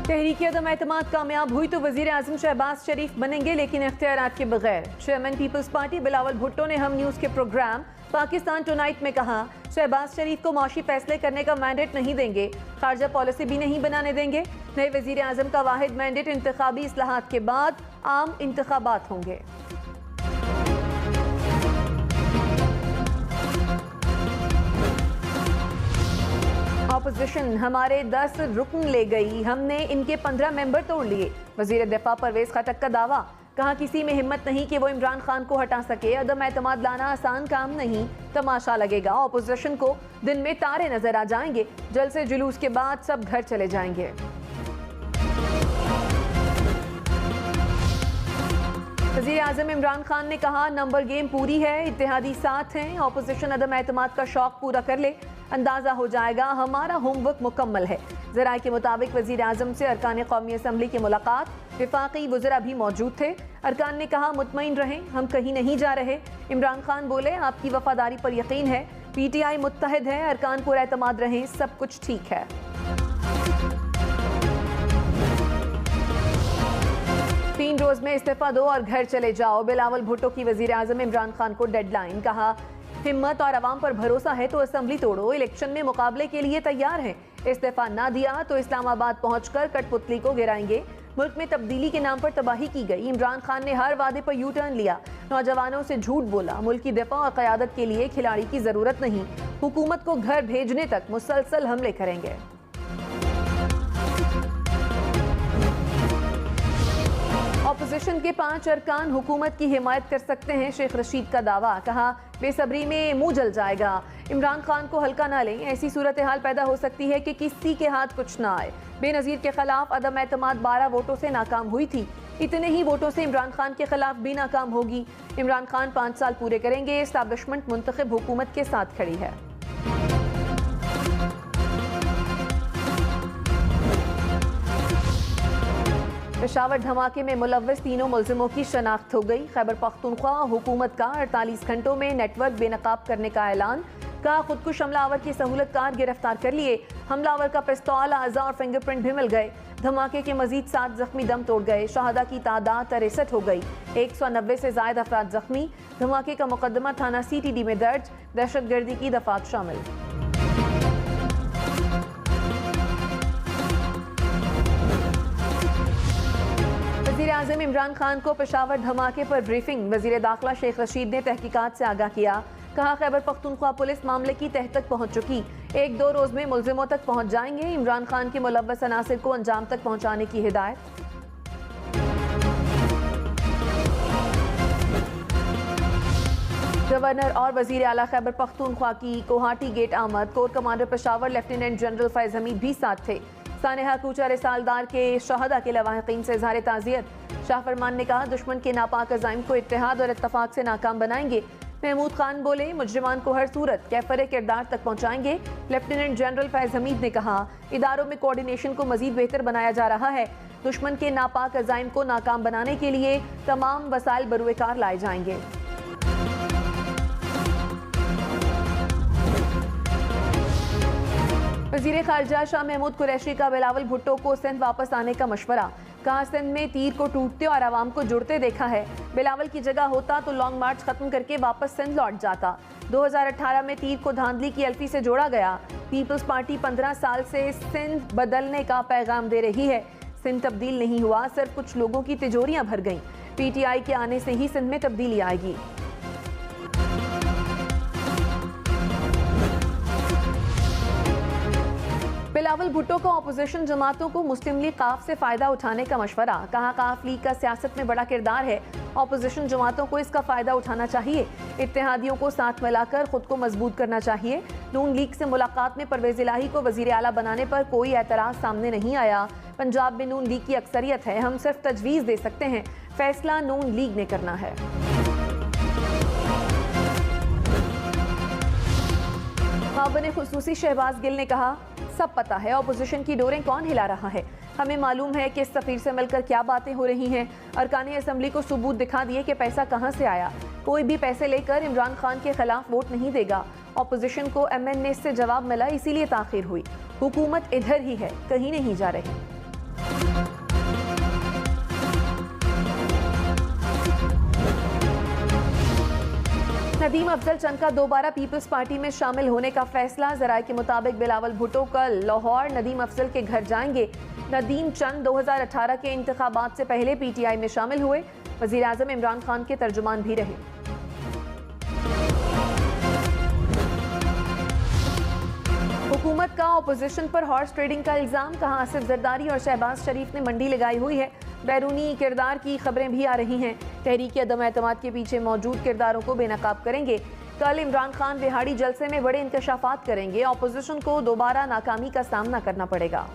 तहरीक अदम एतमाद कामयाब हुई तो वज़ीर आज़म शहबाज शरीफ बनेंगे, लेकिन इख्तियारात के बगैर। Chairman Peoples Party Bilawal Bhutto ने हम न्यूज़ के प्रोग्राम पाकिस्तान टुनाइट में कहा, शहबाज शरीफ को माशी फैसले करने का मैंडेट नहीं देंगे, खारजा पॉलिसी भी नहीं बनाने देंगे। नए वज़ीर आज़म का वाहिद मैंडेट इंतखाबी इस्लाहात के बाद आम इंतखाबात होंगे। ऑपोजिशन हमारे 10 रुकन ले गई, हमने इनके 15 मेंबर तोड़ लिए। वजीर दिफा परवेज खटक का दावा, कहा किसी में हिम्मत नहीं कि वो इमरान खान को हटा सके। अदम एतमाद लाना आसान काम नहीं, तमाशा लगेगा। ऑपोजिशन को दिन में तारे नजर आ जाएंगे, जलसे जुलूस के बाद सब घर चले जाएंगे। वज़ीर आज़म इमरान खान ने कहा, नंबर गेम पूरी है, इत्तेहादी साथ हैं। ऑपोजिशन अदम एतमाद का शौक पूरा कर ले, अंदाज़ा हो जाएगा हमारा होमवर्क मुकम्मल है। ज़राए के मुताबिक वज़ीर आज़म से अरकान कौमी असम्बली की मुलाकात, विफाकी वज़रा भी मौजूद थे। अरकान ने कहा, मुतमईन रहें, हम कहीं नहीं जा रहे। इमरान खान बोले, आपकी वफादारी पर यकीन है, PTI मुत्तहिद है, अरकान पर एतमाद रहें, सब कुछ ठीक है। तीन रोज में इस्तीफा दो और घर चले जाओ। बिलावल भुट्टो की वज़ीर आज़म इमरान खान को डेडलाइन, कहा हिम्मत और अवाम पर भरोसा है तो असम्बली तोड़ो, इलेक्शन में मुकाबले के लिए तैयार हैं। इस्तीफा ना दिया तो इस्लामाबाद पहुंचकर कठपुतली को गिराएंगे। मुल्क में तब्दीली के नाम पर तबाही की गई। इमरान खान ने हर वादे पर यू टर्न लिया, नौजवानों से झूठ बोला। मुल्क की दिफा और क़यादत के लिए खिलाड़ी की जरूरत नहीं, हुकूमत को घर भेजने तक मुसलसल हमले करेंगे। ऑपोजिशन के 5 अरकान हुकूमत की हिमायत कर सकते हैं, शेख रशीद का दावा। कहा बेसब्री में मुंह जल जाएगा, इमरान खान को हल्का ना लें, ऐसी सूरत हाल पैदा हो सकती है कि किसी के हाथ कुछ ना आए। बेनज़ीर के खिलाफ अदम एतमाद 12 वोटों से नाकाम हुई थी, इतने ही वोटों से इमरान खान के खिलाफ भी नाकाम होगी। इमरान खान 5 साल पूरे करेंगे, एस्टैब्लिशमेंट मुंतखब हुकूमत के साथ खड़ी है। पेशावर धमाके में मुलव्वस तीनों मुल्जिमों की शनाख्त हो गई। खैबर पख्तूनख्वा हुकूमत का 48 घंटों में नेटवर्क बेनकाब करने का ऐलान। कहा खुदकुश हमलावर की सहूलतकार गिरफ्तार कर लिए, हमलावर का पिस्तौल, आज़ा और फिंगरप्रिंट भी मिल गए। धमाके के मजीद 7 जख्मी दम तोड़ गए। शहादा की तादाद 63 हो गई, 190 से ज्यादा अफराद जख्मी। धमाके का मुकदमा थाना CTD में दर्ज, दहशतगर्दी की दफात शामिल। वज़ीर आज़म इमरान खान को पेशावर धमाके पर ब्रीफिंग। वज़ीर दाखिला शेख रशीद ने तहकीकात से आगाह किया। कहा खैबर पख्तूनख्वा पुलिस मामले की तह तक पहुंच चुकी, 1-2 रोज में मुल्जिमों तक पहुंच जाएंगे। इमरान खान के मुलव्वस अनासिर को अंजाम तक पहुंचाने की हिदायत। गवर्नर और वज़ीर आला खैबर पख्तूनख्वा की कोहाटी गेट आमद। Corps commander Peshawar lieutenant general Faiz Hameed भी साथ थे। सानेहा कूचा रिसालदार के शहदा के लवाहिकीन से इज़हार ताज़ियत। शाह फरमान ने कहा दुश्मन के नापाक अज़ाइम को इत्तेहाद और इत्तफाक से नाकाम बनाएंगे। महमूद खान बोले मुजरिमान को हर सूरत कैफर किरदार तक पहुँचाएंगे। लेफ्टिनेंट जनरल फैज़ हमीद ने कहा इदारों में कोऑर्डिनेशन को मजीद बेहतर बनाया जा रहा है। दुश्मन के नापाक अज़ाइम को नाकाम बनाने के लिए तमाम वसाइल बरूएकार लाए जाएंगे। वज़ीर ख़ारिजा शाह महमूद कुरैशी का बिलावल भुट्टो को सिंध वापस आने का मशवरा। कहा सिंध में तीर को टूटते और आवाम को जुड़ते देखा है। बिलावल की जगह होता तो लॉन्ग मार्च खत्म करके वापस सिंध लौट जाता। 2018 में तीर को धांधली की अल्फी से जोड़ा गया। पीपल्स पार्टी 15 साल से सिंध बदलने का पैगाम दे रही है। सिंध तब्दील नहीं हुआ, सिर्फ कुछ लोगों की तिजोरियां भर गईं। PTI के आने से ही सिंध में तब्दीली आएगी। बिलावल भुट्टो को अपोजिशन जमातों को मुस्लिम लीग काफ से फायदा उठाने का मशवरा। कहा काफ लीग का सियासत में बड़ा किरदार है, अपोजिशन जमातों को इसका फायदा उठाना चाहिए। इत्तेहादियों को साथ मिलाकर खुद को मजबूत करना चाहिए। नून लीग से मुलाकात में परवेज इलाही को वजीर आला बनाने पर कोई एतराज सामने नहीं आया। पंजाब में नून लीग की अक्सरियत है, हम सिर्फ तजवीज़ दे सकते हैं, फैसला नून लीग ने करना है। खाबन खुसूसी शहबाज गिल ने कहा सब पता है अपोजिशन की डोरें कौन हिला रहा है। हमें मालूम है कि सफीर से मिलकर क्या बातें हो रही हैं। अरकान असम्बली को सबूत दिखा दिए कि पैसा कहां से आया। कोई भी पैसे लेकर इमरान खान के खिलाफ वोट नहीं देगा। अपोजिशन को MNA से जवाब मिला, इसीलिए ताखिर हुई। हुकूमत इधर ही है, कहीं नहीं जा रही। नदीम अफजल चंद का दोबारा पीपल्स पार्टी में शामिल होने का फैसला। जराये के मुताबिक बिलावल भुट्टो कल लाहौर नदीम अफजल के घर जाएंगे। नदीम चंद 2018 के इंतखाबात से पहले पीटीआई में शामिल हुए। वजीर आजम इमरान खान के तर्जुमान भी रहे। हुकूमत का अपोजिशन पर हॉर्स ट्रेडिंग का इल्जाम। कहा आसिफ जरदारी और शहबाज शरीफ ने मंडी लगाई हुई है। बैरूनी किरदार की खबरें भी आ रही हैं। तहरीक अदम एतमाद के पीछे मौजूद किरदारों को बेनकाब करेंगे। कल इमरान खान बिहाड़ी जलसे में बड़े इंकशाफात करेंगे। अपोजिशन को दोबारा नाकामी का सामना करना पड़ेगा।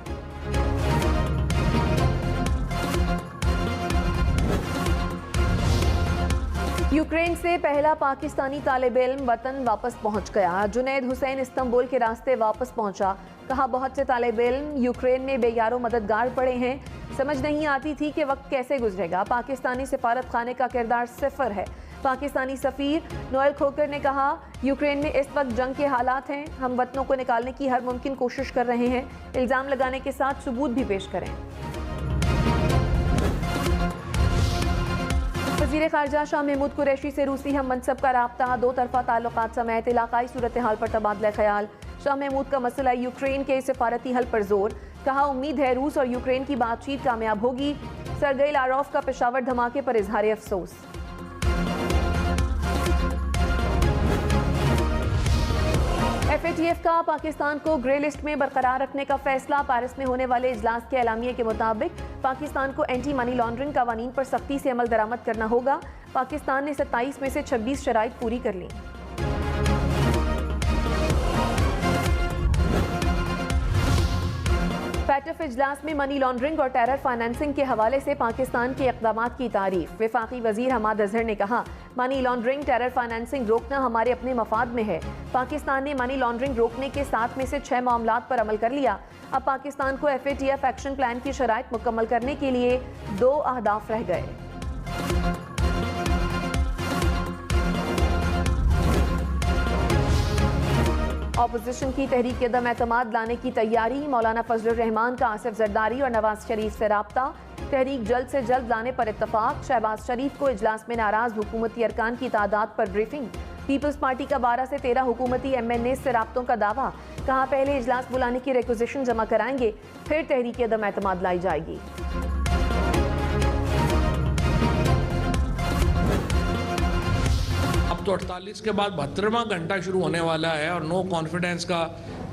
यूक्रेन से पहला पाकिस्तानी तालिब इल्म वतन वापस पहुंच गया। जुनैद हुसैन इस्तांबुल के रास्ते वापस पहुंचा। कहा बहुत से तालिब इल्म यूक्रेन में बेयारो मददगार पड़े हैं। समझ नहीं आती थी कि वक्त कैसे गुजरेगा। पाकिस्तानी सिफारत खाने का किरदार सिफर है। पाकिस्तानी सफीर नोएल खोकर ने कहा यूक्रेन में इस वक्त जंग के हालात हैं। हम वतनों को निकालने की हर मुमकिन कोशिश कर रहे हैं। इल्जाम लगाने के साथ सबूत भी पेश करें। वज़ीर ख़ारजा शाह महमूद कुरैशी से रूसी हम मनसब का राब्ता, दो तरफा ताल्लुकात समेत इलाकाई सूरत हाल पर तबादला ख्याल। शाह महमूद का मसला यूक्रेन के सिफारती हल पर जोर। कहा उम्मीद है रूस और यूक्रेन की बातचीत कामयाब होगी। सरगई लारोफ का पेशावर धमाके पर इजहार अफसोस। FATF का पाकिस्तान को ग्रे लिस्ट में बरकरार रखने का फैसला। पेरिस में होने वाले इजलास के एलामिये के मुताबिक पाकिस्तान को एंटी मनी लॉन्ड्रिंग कवानीन पर सख्ती से अमल दरामद करना होगा। पाकिस्तान ने 27 में से 26 शराइत पूरी कर ली। FATF इजलास में मनी लॉन्ड्रिंग और टेरर फाइनेंसिंग के हवाले से पाकिस्तान के इक़दामात की तारीफ। वफाकी वजीर हमाद अजहर ने कहा मनी लॉन्ड्रिंग टेरर फाइनेंसिंग रोकना हमारे अपने मफाद में है। पाकिस्तान ने मनी लॉन्ड्रिंग रोकने के 7 में से 6 मामलात पर अमल कर लिया। अब पाकिस्तान को FATF एक्शन प्लान की शराइत मुकम्मल करने के लिए 2 अहदाफ रह गए। अपोजिशन की तहरीक अदम एतमाद लाने की तैयारी। मौलाना फजलुर रहमान का आसिफ जरदारी और नवाज शरीफ से राब्ता। तहरीक जल्द से जल्द लाने पर इत्तफाक। शहबाज शरीफ को इजलास में नाराज हुकूमती अरकान की तादाद पर ब्रीफिंग। पीपल्स पार्टी का 12 से 13 हुकूमती MNA से राब्तों का दावा। कहा पहले इजलास बुलाने की रिक्वेजिशन जमा कराएंगे, फिर तहरीक अदम एतमाद लाई जाएगी। अब तो 48 के बाद 72वां घंटा शुरू होने वाला है और नो कॉन्फिडेंस का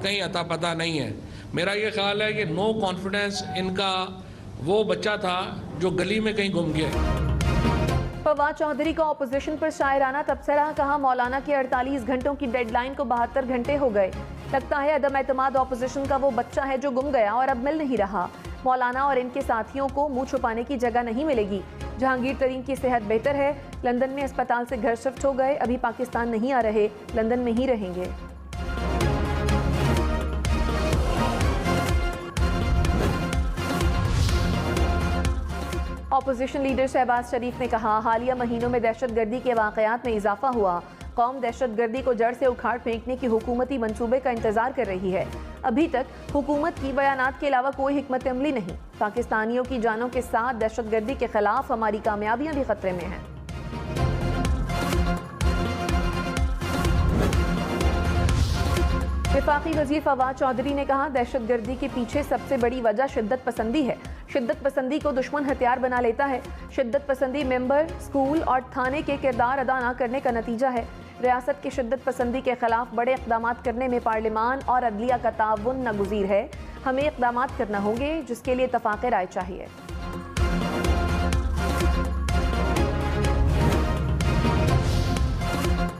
कहीं अता पता नहीं है। मेरा ये ख्याल है कि नो कॉन्फिडेंस इनका वो बच्चा था जो गली में कहीं गुम गया। फवाद चौधरी का अपोजिशन पर शायराना तबसरा। कहा मौलाना के 48 घंटों की डेडलाइन को 72 घंटे हो गए। लगता है अदम एतमाद अपोजिशन का वो बच्चा है जो गुम गया और अब मिल नहीं रहा। मौलाना और इनके साथियों को मुंह छुपाने की जगह नहीं मिलेगी। जहांगीर तरीन की सेहत बेहतर है। लंदन में अस्पताल से घर शिफ्ट हो गए। अभी पाकिस्तान नहीं आ रहे, लंदन में ही रहेंगे। अपोजिशन लीडर शहबाज शरीफ ने कहा हालिया महीनों में दहशतगर्दी के वाकयात में इजाफा हुआ। कौम दहशतगर्दी को जड़ से उखाड़ फेंकने की हुकूमती मंसूबे का इंतजार कर रही है। अभी तक हुकूमत की बयानात के अलावा कोई हिकमत अमली नहीं। पाकिस्तानियों की जानों के साथ दहशतगर्दी के खिलाफ हमारी कामयाबियां भी खतरे में हैं। वफाकी वजीर फवाद चौधरी ने कहा दहशतगर्दी के पीछे सबसे बड़ी वजह शिद्दत पसंदी है। शिद्दत पसंदी को दुश्मन हथियार बना लेता है। शिद्दत पसंदी मेंबर, स्कूल और थाने के किरदार अदा न करने का नतीजा है। रियासत की शिद्दत पसंदी के खिलाफ बड़े इक़दामात करने में पार्लिमान और अदलिया का ताउन नागुज़ीर है। हमें इक़दामात करना होंगे जिसके लिए इत्तफ़ाक़ राय चाहिए।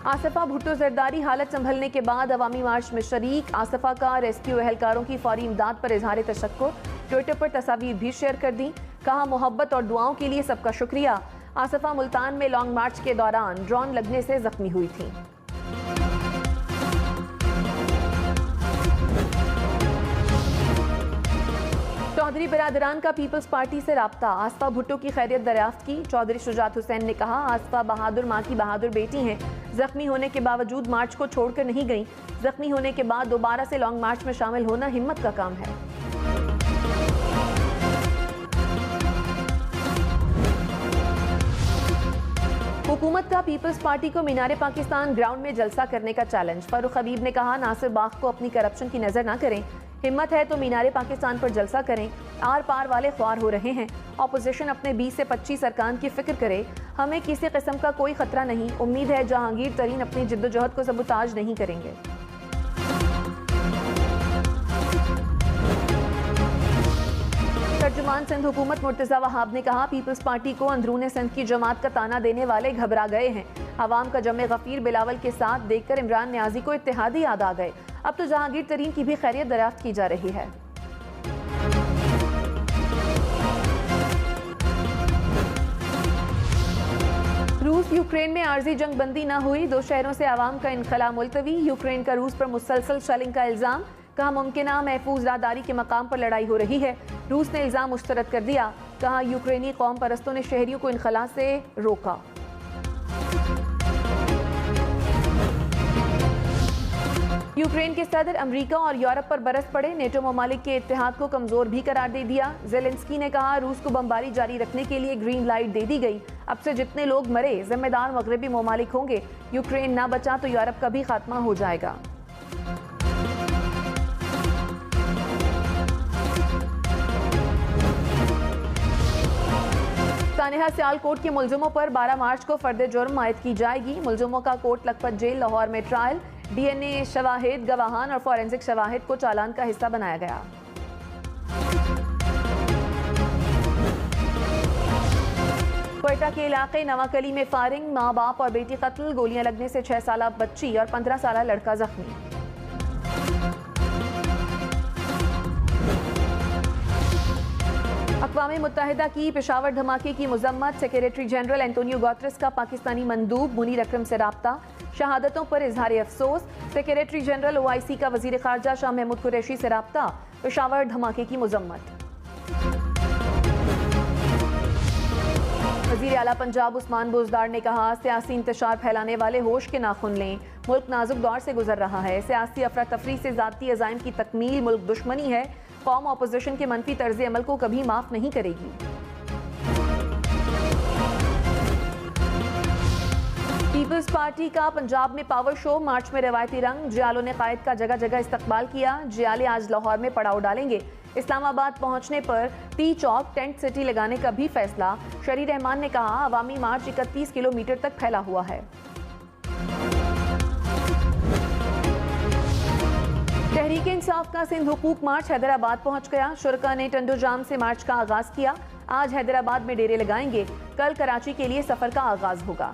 आसिफा भुट्टो जरदारी हालत संभलने के बाद अवामी मार्च में शरीक। आसिफा का रेस्क्यू एहलकारों की फौरी इमदाद पर इजहार तशक्कुर। ट्विटर पर तस्वीर भी शेयर कर दी। कहा मोहब्बत और दुआओं के लिए सबका शुक्रिया। आसिफा मुल्तान में लॉन्ग मार्च के दौरान ड्रोन लगने से जख्मी हुई थी। चौधरी बिरादरान का पीपल्स पार्टी से राब्ता। आसिफा भुट्टो की खैरियत दरियाफ्त की। चौधरी शुजात हुसैन ने कहा आसिफा बहादुर माँ की बहादुर बेटी हैं। जख्मी होने के बावजूद मार्च को छोड़कर नहीं गई। जख्मी होने के बाद दोबारा से लॉन्ग मार्च में शामिल होना हिम्मत का काम है। हुकूमत का पीपल्स पार्टी को मीनारे पाकिस्तान ग्राउंड में जलसा करने का चैलेंज। फारूक हबीब ने कहा, नासिर बाग को अपनी करप्शन की नजर ना करें, हिम्मत है तो मीनारे पाकिस्तान पर जलसा करें। आर पार वाले ख्वार हो रहे हैं, ऑपोजिशन अपने 20 से 25 अरकान की फिक्र करे, हमें किसी किस्म का कोई खतरा नहीं। उम्मीद है जहांगीर तरीन अपनी जिद्दोजहद को सबूताज नहीं करेंगे। तर्जुमान सिंध हुकूमत मुर्तज़ा वहाब ने कहा, पीपल्स पार्टी को अंदरूने सिंध की जमात का ताना देने वाले घबरा गए हैं। अवाम का जमे गफीर बिलावल के साथ देखकर इमरान न्याजी को इत्तेहादी याद आ गए। अब तो जहांगीर तरीन की भी खैरियत दरियाफ्त की जा रही है। रूस यूक्रेन में आर्जी जंग बंदी न हुई, 2 शहरों से आवाम का इनखला मुलतवी। यूक्रेन का रूस पर मुसलसल शेलिंग का इल्जाम, कहा मुमकिन महफूज राहदारी के मकाम पर लड़ाई हो रही है। रूस ने इल्जाम मुस्तरद कर दिया, कहा यूक्रेनी कौम परस्तों ने शहरियों को इनखला से रोका। यूक्रेन के सदर अमेरिका और यूरोप पर बरस पड़े, नेटो ममालिक के इत्तेहाद को कमजोर भी करार दे दिया। ज़ेलेंस्की ने कहा, रूस को बमबारी जारी रखने के लिए ग्रीन लाइट दे दी गई। अब से जितने लोग मरे जिम्मेदार मगरबी ममालिक होंगे। यूक्रेन ना बचा तो यूरोप का भी खात्मा हो जाएगा। सानेहा सियालकोट के मुलजिमों पर 12 मार्च को फर्द जुर्म आयद की जाएगी। मुलजिमों का कोट लखपत जेल लाहौर में ट्रायल, डीएनए शवाहिद, गवाहान और फॉरेंसिक शवाहिद को चालान का हिस्सा बनाया गया। क्वेटा के इलाके नवाकली में फायरिंग, माँ बाप और बेटी कत्ल, गोलियां लगने से 6 साल बच्ची और 15 साल लड़का जख्मी। अक़वाम मुत्तहिदा की पेशावर धमाके की मज़म्मत, सेक्रेटरी जनरल एंटोनियो गुतेरेस का पाकिस्तानी मंदूब मुनीर अकरम से राब्ता, शहादतों पर इजहार अफसोस। सेक्रेटरी जनरल OIC का वज़ीर ख़ारजा शाह महमूद कुरैशी से राब्ता, पेशावर धमाके की मज़म्मत। वज़ीर आला पंजाब उस्मान बुज़दार ने कहा, सियासी इंतशार फैलाने वाले होश के नाखुन लें, मुल्क नाजुक दौर से गुजर रहा है। सियासी अफरा तफरी से ज़ाती अज़ाइम की तकमील मुल्क दुश्मनी है। कौम अपोजिशन के मनफी तर्ज अमल को कभी माफ नहीं करेगी। पीपल्स पार्टी का पंजाब में पावर शो, मार्च में रवायती रंग, जियालों ने कायद का जगह जगह इस्तकबाल किया। जियाले आज लाहौर में पड़ाव डालेंगे। इस्लामाबाद पहुंचने पर टी चौक टेंट सिटी लगाने का भी फैसला। शरी रहमान ने कहा, अवामी मार्च 31 किलोमीटर तक फैला हुआ है। तहरीक इंसाफ का सिंध हुकूक मार्च हैदराबाद पहुंच गया। शुरका ने टंडो जाम से मार्च का आगाज किया। आज हैदराबाद में डेरे लगाएंगे, कल कराची के लिए सफर का आगाज होगा।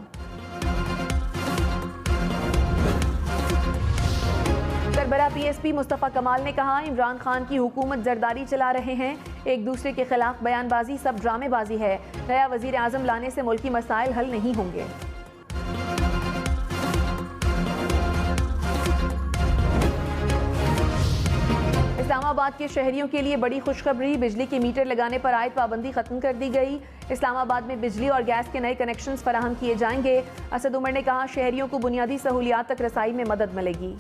सरबरा PSP मुस्तफ़ा कमाल ने कहा, इमरान खान की हुकूमत जरदारी चला रहे हैं, एक दूसरे के खिलाफ बयानबाजी सब ड्रामेबाजी है। नया वजीर आजम लाने से मुल्की मसाइल हल नहीं होंगे। इस्लामाबाद के शहरियों के लिए बड़ी खुशखबरी, बिजली के मीटर लगाने पर आयद पाबंदी खत्म कर दी गई। इस्लामाबाद में बिजली और गैस के नए कनेक्शंस फराहम किए जाएंगे। असद उमर ने कहा, शहरियों को बुनियादी सहूलियात तक रसाई में मदद मिलेगी।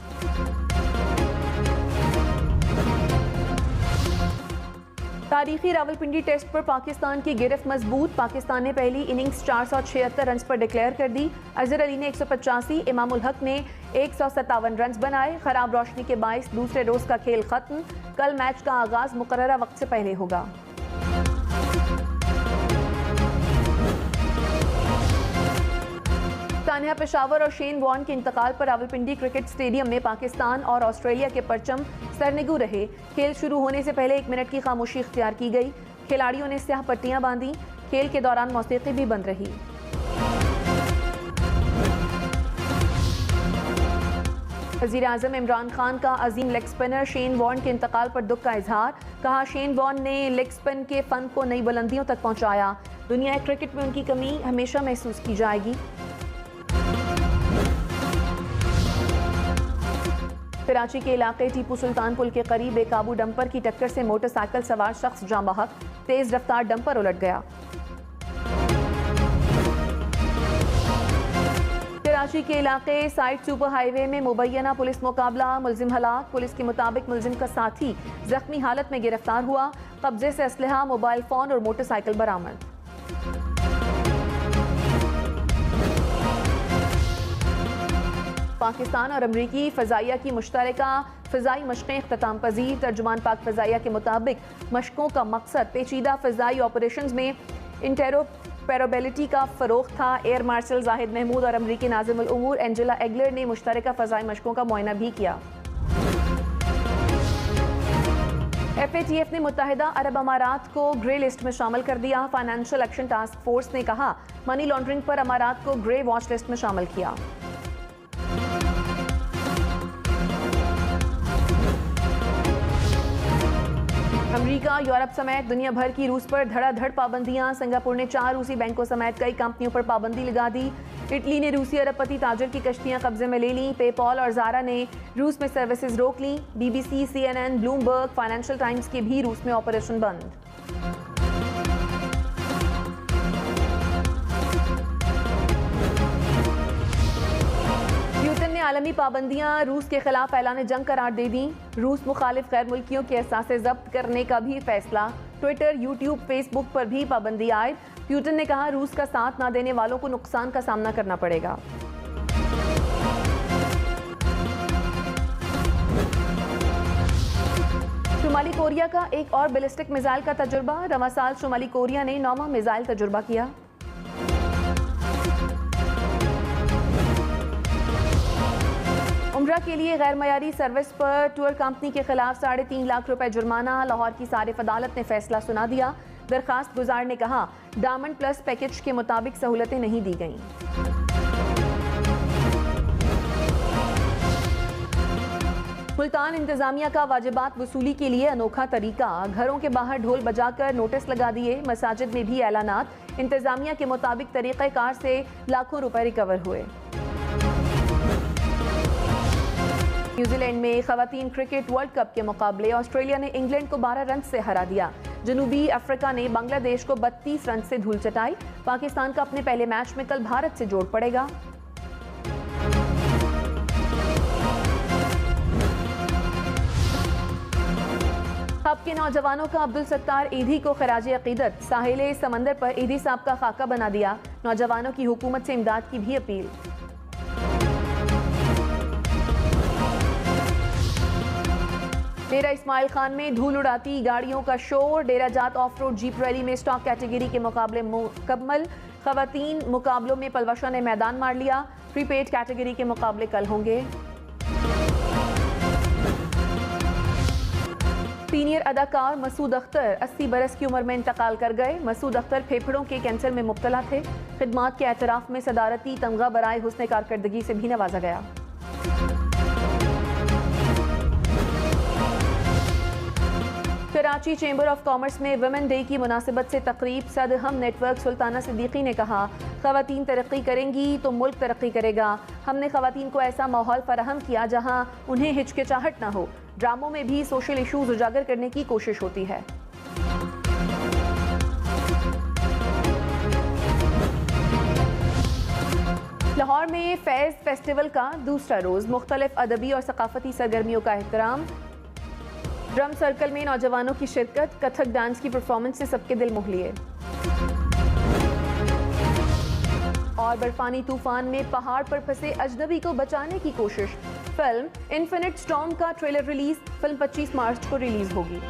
तारीखी रावलपिंडी टेस्ट पर पाकिस्तान की गिरफ्त मजबूत। पाकिस्तान ने पहली इनिंग्स 476 रन पर डिक्लेयर कर दी। अजहर अली ने 185, इमामुल हक ने 157 रन बनाए। खराब रोशनी के बाइस दूसरे रोज का खेल खत्म। कल मैच का आगाज मुकर्ररा वक्त से पहले होगा। सानिया पेशावर और शेन वॉर्न के इंतकाल पर रावलपिंडी क्रिकेट स्टेडियम में पाकिस्तान और ऑस्ट्रेलिया के परचम सरनिगू रहे। खेल शुरू होने से पहले 1 मिनट की खामोशी इख्तियार की गई। खिलाड़ियों ने स्याह पट्टियां बांधी। खेल के दौरान मौसीकी भी बंद रही। वज़ीर आज़म इमरान खान का अजीम लेग स्पिनर शेन वॉर्न के इंतकाल पर दुख का इजहार। कहा, शेन वॉर्न ने लेग स्पिन के फन को नई बुलंदियों तक पहुंचाया। दुनिया क्रिकेट में उनकी कमी हमेशा महसूस की जाएगी। कराची के इलाके टीपू सुल्तान पुल के करीब बेकाबू डंपर की टक्कर से मोटरसाइकिल सवार शख्स जाँ बहक। तेज रफ्तार डंपर उलट गया। कराची के इलाके साइड सुपर हाईवे में मुबैना पुलिस मुकाबला, मुलजिम हलाक। पुलिस के मुताबिक मुलजिम का साथी जख्मी हालत में गिरफ्तार हुआ। कब्जे से असलहा, मोबाइल फोन और मोटरसाइकिल बरामद। पाकिस्तान और अमरीकी फ़ज़ाइया की मुश्तरका फ़ज़ाई मशक़ें इख्तिताम पज़ीर। तर्जुमान पाक फ़ज़ाइया के मुताबिक मशक़ों का मकसद पेचीदा फ़ज़ाई ऑपरेशंस में इंटेरोपेरेबिलिटी का फ़रोग़ था। एयर मार्शल जाहिद महमूद और अमरीकी नाज़िमुल उमूर एंजेला एगलर ने मुश्तरका फ़ज़ाई मशक़ों का मुआयना भी किया। FATF ने मुत्तहिदा अरब अमारात को ग्रे लिस्ट में शामिल कर दिया। फाइनेंशियल एक्शन टास्क फोर्स ने कहा मनी लॉन्ड्रिंग पर अमारात को ग्रे वॉच लिस्ट में शामिल किया। अमेरिका, यूरोप समेत दुनिया भर की रूस पर धड़ाधड़ पाबंदियां। सिंगापुर ने 4 रूसी बैंकों समेत कई कंपनियों पर पाबंदी लगा दी। इटली ने रूसी अरबपति ताजर की कश्तियां कब्जे में ले ली। पेपॉल और ज़ारा ने रूस में सर्विसेज रोक ली। BBC, CNN, Bloomberg, financial times के भी रूस में ऑपरेशन बंद। प्यूटन ने आलमी पाबंदियां रूस के खिलाफ ऐलान जंग करार दे दी। रूस मुखालिफ गैर मुल्कियों के असासे जब्त करने का भी फैसला। ट्विटर, यूट्यूब, फेसबुक पर भी पाबंदी आयद। प्यूटन ने कहा रूस का साथ ना देने वालों को नुकसान का सामना करना पड़ेगा। शुमाली कोरिया का एक और बैलिस्टिक मिसाइल का तजुर्बा। रवां साल शुमाली कोरिया ने 9वां मिसाइल तजुर्बा किया। उम्रा के लिए गैर मयारी सर्विस पर टूर कंपनी के खिलाफ 3.5 लाख रुपए जुर्माना। लाहौर की सारिफ अदालत ने फैसला सुना दिया। दरखास्त गुजार ने कहा डायमंड प्लस पैकेज के मुताबिक सहूलतें नहीं दी गईं। मुल्तान इंतजामिया का वाजिबात वसूली के लिए अनोखा तरीका। घरों के बाहर ढोल बजाकर नोटिस लगा दिए। मसाजिद में भी ऐलानात। इंतजामिया के मुताबिक तरीक़ेकार से लाखों रुपए रिकवर हुए। न्यूजीलैंड में खवातीन क्रिकेट वर्ल्ड कप के मुकाबले ऑस्ट्रेलिया ने इंग्लैंड को 12 रन से हरा दिया। जनूबी अफ्रीका ने बांग्लादेश को 32 रन से धूल चटाई। पाकिस्तान का अपने पहले मैच में कल भारत से जोड़ पड़ेगा। हब के नौजवानों का अब्दुल सत्तार ईदी को खराज अकीदत। साहिल समंदर पर ईदी साहब का खाका बना दिया। नौजवानों की हुकूमत से इमदाद की भी अपील। डेरा इस्माइल खान में धूल उड़ाती गाड़ियों का शोर। डेरा जात ऑफ रोड जीप रैली में स्टॉक कैटेगरी के मुकाबले मुकम्मल। खवातीन मुकाबलों में पलवशा ने मैदान मार लिया। प्रीपेड कैटेगरी के मुकाबले कल होंगे। सीनियर अदाकार मसूद अख्तर 80 बरस की उम्र में इंतकाल कर गए। मसूद अख्तर फेफड़ों के कैंसर में मुब्तला थे। खिदमात के एतराफ में सदारती तमगा बराए हुस्न कारकर्दगी से भी नवाजा गया। कराची चेंबर ऑफ कॉमर्स में वुमेन डे की मुनासिबत से तकरीब। सदर हम नेटवर्क सुल्ताना सिद्दीकी ने कहा खवातीन तरक्की करेंगी तो मुल्क तरक्की करेगा। हमने खवातीन को ऐसा माहौल फराहम किया जहां उन्हें हिचकिचाहट ना हो। ड्रामों में भी सोशल इशूज उजागर करने की कोशिश होती है। लाहौर में फैज़ फेस्टिवल का दूसरा रोज। मुख्तलिफ अदबी और सकाफती सरगर्मियों का एहतराम। ड्रम सर्कल में नौजवानों की शिरकत। कथक डांस की परफॉर्मेंस से सबके दिल मोह लिए। और बर्फानी तूफान में पहाड़ पर फंसे अजनबी को बचाने की कोशिश। फिल्म इन्फिनिट स्टॉर्म का ट्रेलर रिलीज। फिल्म 25 मार्च को रिलीज होगी।